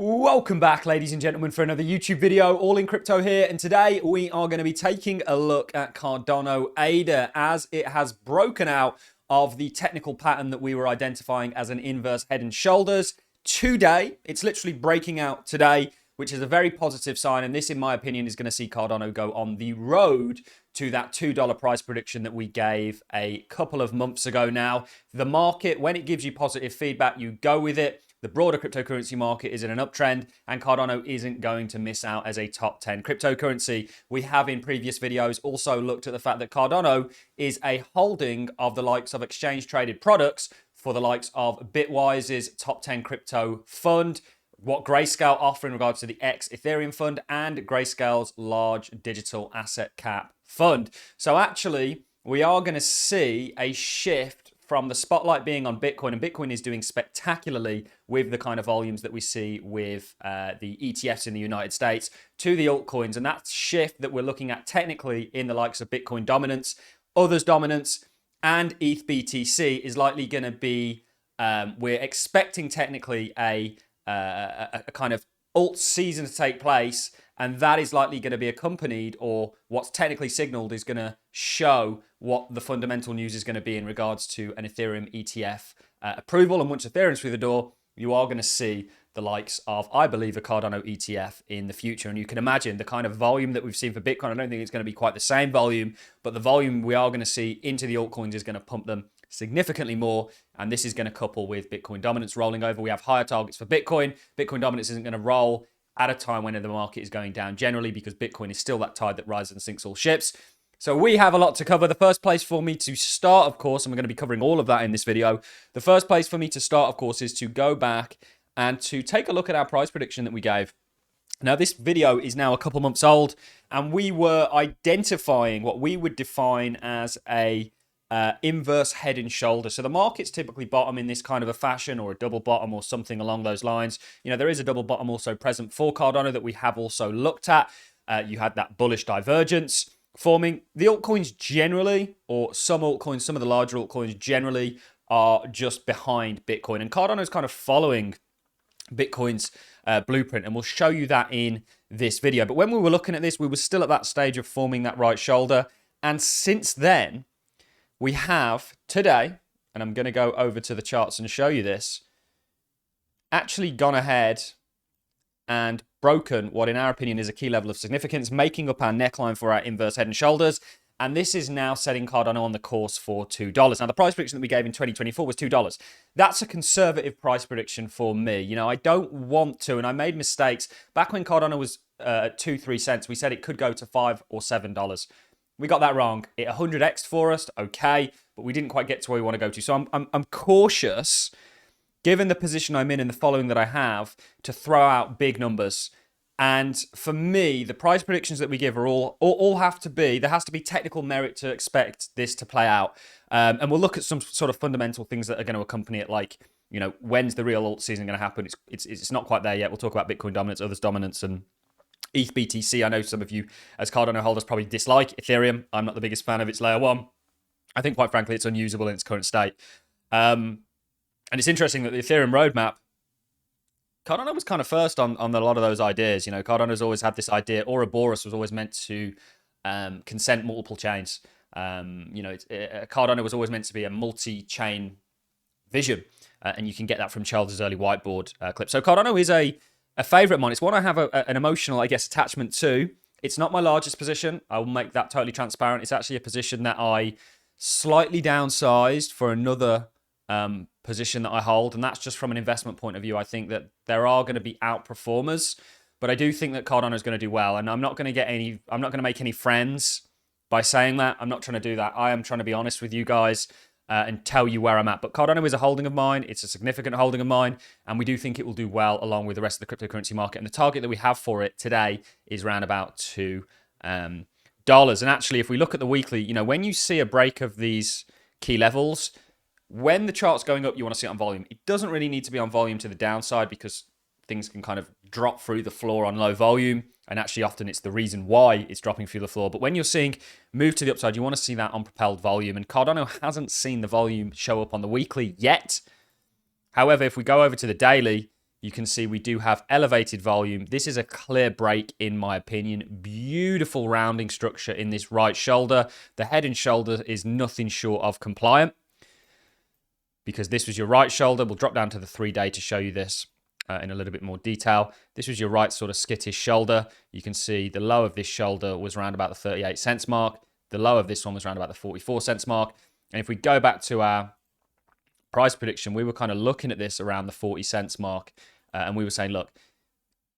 Welcome back, ladies and gentlemen, for another YouTube video. Allincrypto here, and today we are going to be taking a look at Cardano ADA as it has broken out of the technical pattern that we were identifying as an inverse head and shoulders today. It's literally breaking out today, which is a very positive sign, and this, in my opinion, is going to see Cardano go on the road to that $2 price prediction that we gave a couple of months ago now. The market, when it gives you positive feedback, you go with it. The broader cryptocurrency market is in an uptrend, and Cardano isn't going to miss out as a top 10 cryptocurrency. We have in previous videos also looked at the fact that Cardano is a holding of the likes of exchange traded products for the likes of Bitwise's top 10 crypto fund, what Grayscale offer in regards to the X Ethereum fund, and Grayscale's large digital asset cap fund. So actually, we are going to see a shift from the spotlight being on Bitcoin, and Bitcoin is doing spectacularly with the kind of volumes that we see with the ETFs in the United States, to the altcoins. And that shift that we're looking at technically in the likes of Bitcoin dominance, others dominance, and ETH BTC is likely going to be, we're expecting technically a kind of alt season to take place, and that is likely going to be accompanied, or what's technically signaled is going to show what the fundamental news is going to be in regards to an Ethereum ETF approval. And once Ethereum's through the door, you are going to see the likes of, I believe, a Cardano ETF in the future. And you can imagine the kind of volume that we've seen for Bitcoin. I don't think it's going to be quite the same volume, but the volume we are going to see into the altcoins is going to pump them significantly more. And this is going to couple with Bitcoin dominance rolling over. We have higher targets for Bitcoin. Bitcoin dominance isn't going to roll at a time when the market is going down generally, because Bitcoin is still that tide that rises and sinks all ships. So we have a lot to cover. The first place for me to start, of course, and we're going to be covering all of that in this video. The first place for me to start, of course, is to go back and to take a look at our price prediction that we gave. Now, this video is now a couple months old, and we were identifying what we would define as a inverse head and shoulder. So the markets typically bottom in this kind of a fashion, or a double bottom, or something along those lines. You know, there is a double bottom also present for Cardano that we have also looked at. You had that bullish divergence forming. The altcoins generally, or some altcoins, some of the larger altcoins generally, are just behind Bitcoin. And Cardano is kind of following Bitcoin's blueprint, and we'll show you that in this video. But when we were looking at this, we were still at that stage of forming that right shoulder. And since then, we have today, and I'm going to go over to the charts and show you this, actually gone ahead and broken what in our opinion is a key level of significance, making up our neckline for our inverse head and shoulders. And this is now setting Cardano on the course for $2. Now, the price prediction that we gave in 2024 was $2. That's a conservative price prediction for me. You know, I don't want to, and I made mistakes. Back when Cardano was at 2-3 cents, we said it could go to $5 or $7. We got that wrong. It 100x for us, okay, but we didn't quite get to where we want to go to. So I'm cautious, given the position I'm in and the following that I have, to throw out big numbers. And for me, the price predictions that we give are all have to be, there has to be technical merit to expect this to play out. And we'll look at some sort of fundamental things that are going to accompany it, like, you know, when's the real alt season going to happen? It's not quite there yet. We'll talk about Bitcoin dominance, others dominance, and ETH BTC. I know some of you as Cardano holders probably dislike Ethereum. I'm not the biggest fan of its layer one. I think, quite frankly, it's unusable in its current state. And it's interesting that the Ethereum roadmap, Cardano was kind of first on a lot of those ideas. You know, Cardano's always had this idea. Ouroboros was always meant to consent multiple chains. You know, Cardano was always meant to be a multi-chain vision. And you can get that from Charles's early whiteboard clip. So Cardano is a favorite of mine. It's one I have an emotional, I guess, attachment to. It's not my largest position. I will make that totally transparent. It's actually a position that I slightly downsized for another position that I hold, and that's just from an investment point of view. I think that there are going to be outperformers, but I do think that Cardano is going to do well, and I'm not going to make any friends by saying that. I'm not trying to do that. I am trying to be honest with you guys and tell you where I'm at. But Cardano is a holding of mine. It's a significant holding of mine, and we do think it will do well along with the rest of the cryptocurrency market. And the target that we have for it today is around about $2. And actually, if we look at the weekly, you know, when you see a break of these key levels, when the chart's going up, you want to see it on volume. It doesn't really need to be on volume to the downside, because things can kind of drop through the floor on low volume. And actually, often it's the reason why it's dropping through the floor. But when you're seeing move to the upside, you want to see that on propelled volume. And Cardano hasn't seen the volume show up on the weekly yet. However, if we go over to the daily, You can see we do have elevated volume. This is a clear break, in my opinion. Beautiful rounding structure in this right shoulder. The head and shoulder is nothing short of compliant, because this was your right shoulder. We'll drop down to the 3-day to show you this in a little bit more detail. This was your right sort of skittish shoulder. You can see the low of this shoulder was around about the 38 cents mark. The low of this one was around about the 44 cents mark. And if we go back to our price prediction, we were kind of looking at this around the 40 cents mark. And we were saying, look,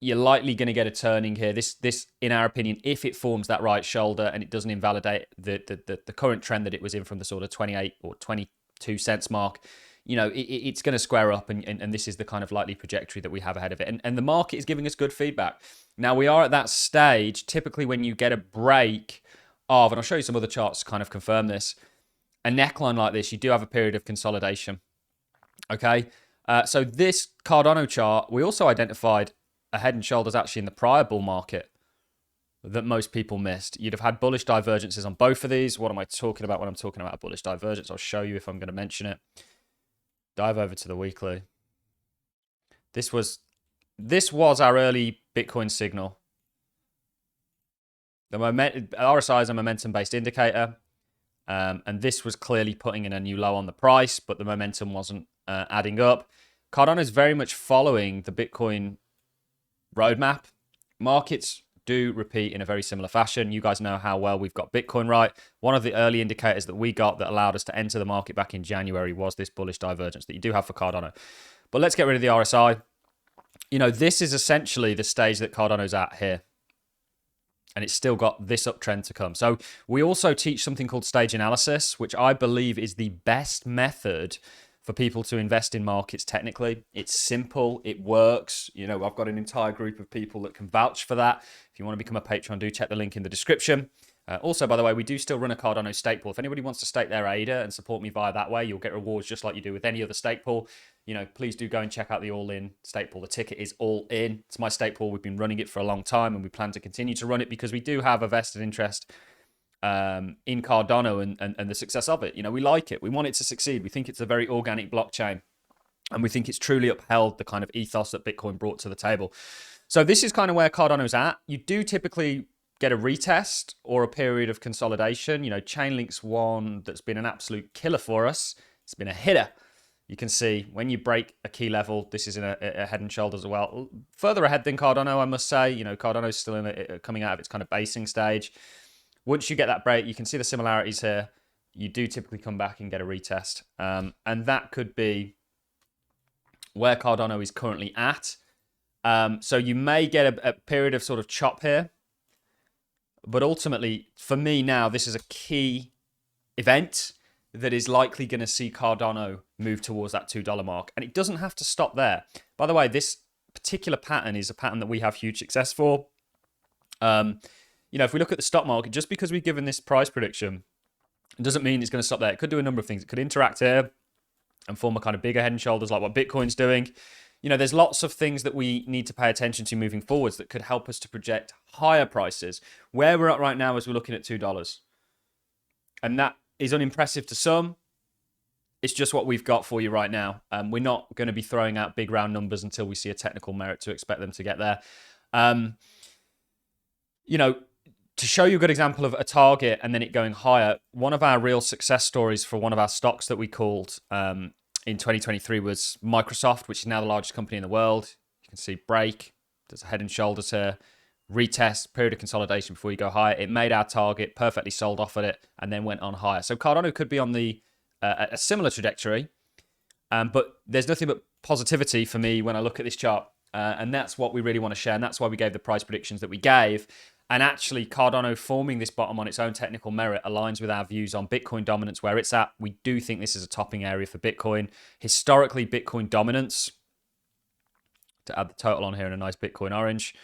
you're likely going to get a turning here. This, in our opinion, if it forms that right shoulder and it doesn't invalidate the current trend that it was in from the sort of 28 or 22 cents mark, you know, it's going to square up, and this is the kind of likely trajectory that we have ahead of it. And the market is giving us good feedback. Now, we are at that stage, typically when you get a break of, and I'll show you some other charts to kind of confirm this, a neckline like this, you do have a period of consolidation. Okay, so this Cardano chart, we also identified a head and shoulders actually in the prior bull market that most people missed. You'd have had bullish divergences on both of these. What am I talking about when I'm talking about a bullish divergence? I'll show you if I'm going to mention it. Dive over to the weekly. This was our early Bitcoin signal. The RSI is a momentum-based indicator, and this was clearly putting in a new low on the price, but the momentum wasn't adding up. Cardano is very much following the Bitcoin roadmap. Markets do repeat in a very similar fashion. You guys know how well we've got Bitcoin right. One of the early indicators that we got that allowed us to enter the market back in January was this bullish divergence that you do have for Cardano. But let's get rid of the RSI. You know, this is essentially the stage that Cardano's at here. And it's still got this uptrend to come. So we also teach something called stage analysis, which I believe is the best method for people to invest in markets technically. It's simple, it works. You know, I've got an entire group of people that can vouch for that. If you want to become a patron, do check the link in the description. Also, by the way, we do still run a Cardano stake pool. If anybody wants to stake their ADA and support me via that way, you'll get rewards just like you do with any other stake pool. You know, please do go and check out the ALLIN stake pool. The ticket is ALLIN. It's my stake pool. We've been running it for a long time, and we plan to continue to run it because we do have a vested interest in Cardano and the success of it. You know, we like it. We want it to succeed. We think it's a very organic blockchain, and we think it's truly upheld the kind of ethos that Bitcoin brought to the table. So this is kind of where Cardano's at. You do typically get a retest or a period of consolidation. You know, Chainlink's one that's been an absolute killer for us. It's been a hitter. You can see when you break a key level, this is in a head and shoulders as well. Further ahead than Cardano, I must say. You know, Cardano's still in coming out of its kind of basing stage. Once you get that break, you can see the similarities here. You do typically come back and get a retest. And that could be where Cardano is currently at. So you may get a period of sort of chop here. But ultimately, for me now, this is a key event that is likely going to see Cardano move towards that $2 mark. And it doesn't have to stop there. By the way, this particular pattern is a pattern that we have huge success for. You know, if we look at the stock market, just because we've given this price prediction, it doesn't mean it's going to stop there. It could do a number of things. It could interact here and form a kind of bigger head and shoulders like what Bitcoin's doing. You know, there's lots of things that we need to pay attention to moving forwards that could help us to project higher prices. Where we're at right now is we're looking at $2. And that is unimpressive to some. It's just what we've got for you right now. We're not going to be throwing out big round numbers until we see a technical merit to expect them to get there. You know, to show you a good example of a target and then it going higher, one of our real success stories for one of our stocks that we called in 2023 was Microsoft, which is now the largest company in the world. You can see break, there's a head and shoulders here, retest, period of consolidation before you go higher. It made our target, perfectly sold off at it, and then went on higher. So Cardano could be on the a similar trajectory, but there's nothing but positivity for me when I look at this chart, and that's what we really want to share, and that's why we gave the price predictions that we gave. And actually, Cardano forming this bottom on its own technical merit aligns with our views on Bitcoin dominance, where it's at. We do think this is a topping area for Bitcoin. Historically, Bitcoin dominance, to add the total on here in a nice Bitcoin orange,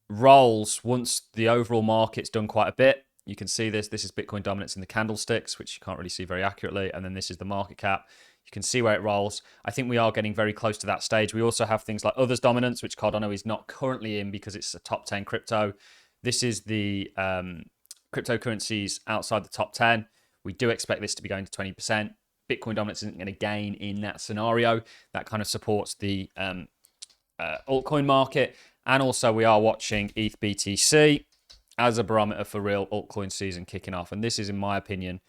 rolls once the overall market's done quite a bit. You can see this. This is Bitcoin dominance in the candlesticks, which you can't really see very accurately. And then this is the market cap. You can see where it rolls. I think we are getting very close to that stage. We also have things like others dominance, which Cardano is not currently in because it's a top 10 crypto. This is the cryptocurrencies outside the top 10. We do expect this to be going to 20%. Bitcoin dominance isn't going to gain in that scenario. That kind of supports the altcoin market. And also we are watching ETH BTC as a barometer for real altcoin season kicking off. And this is, in my opinion,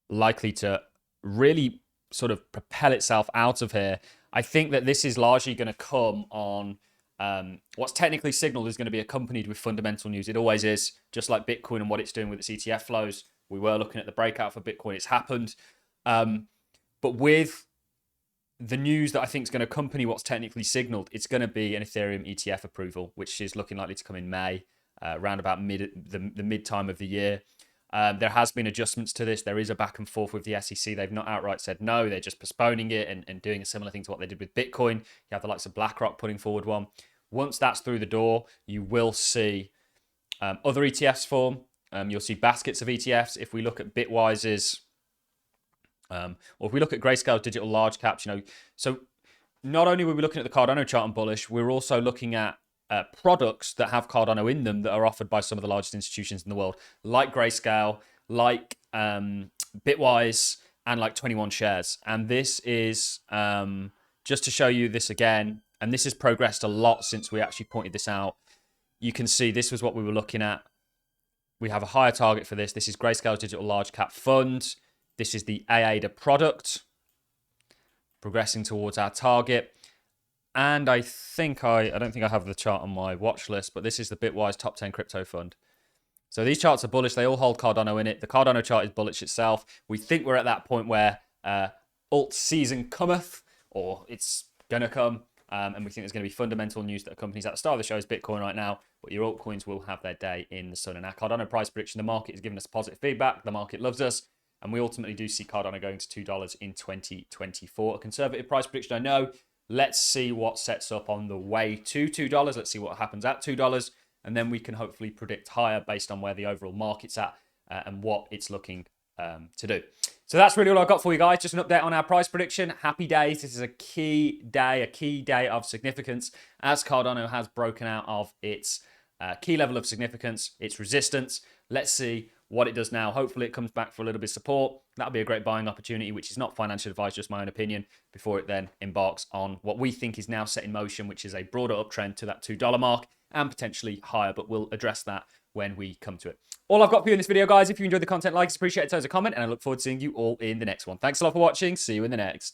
likely to really sort of propel itself out of here. I think that this is largely going to come on what's technically signaled is going to be accompanied with fundamental news. It always is, just like Bitcoin and what it's doing with its ETF flows. We were looking at the breakout for Bitcoin. It's happened. But with the news that I think is going to accompany what's technically signaled, it's going to be an Ethereum ETF approval, which is looking likely to come in May, around about the mid time of the year. There has been adjustments to this. There is a back and forth with the SEC. They've not outright said no. They're just postponing it and doing a similar thing to what they did with Bitcoin. You have the likes of BlackRock putting forward one. Once that's through the door, you will see other ETFs form. You'll see baskets of ETFs. If we look at Bitwise's, or if we look at Grayscale digital large caps, so not only were we looking at the Cardano chart and bullish, we're also looking at products that have Cardano in them that are offered by some of the largest institutions in the world, like Grayscale, like Bitwise, and like 21 Shares. And this is just to show you this again, and this has progressed a lot since we actually pointed this out. You can see this was what we were looking at. We have a higher target for this. This is Grayscale Digital Large Cap Fund. This is the AADA product, progressing towards our target. And I don't think I have the chart on my watch list, but this is the Bitwise Top 10 Crypto Fund. So these charts are bullish. They all hold Cardano in it. The Cardano chart is bullish itself. We think we're at that point where alt season cometh, or it's going to come. And we think there's going to be fundamental news that accompanies at the start of the show is Bitcoin right now, but your altcoins will have their day in the sun. And our Cardano price prediction, the market is giving us positive feedback. The market loves us. And we ultimately do see Cardano going to $2 in 2024. A conservative price prediction, I know. Let's see what sets up on the way to $2. Let's see what happens at $2. And then we can hopefully predict higher based on where the overall market's at and what it's looking to do. So that's really all I've got for you guys. Just an update on our price prediction. Happy days. This is a key day of significance as Cardano has broken out of its key level of significance, its resistance. Let's see what it does now. Hopefully it comes back for a little bit of support. That'll be a great buying opportunity, which is not financial advice, just my own opinion, before it then embarks on what we think is now set in motion, which is a broader uptrend to that $2 mark and potentially higher, but we'll address that when we come to it. All I've got for you in this video, guys. If you enjoyed the content, like, appreciate it, as a comment, and I look forward to seeing you all in the next one. Thanks a lot for watching. See you in the next.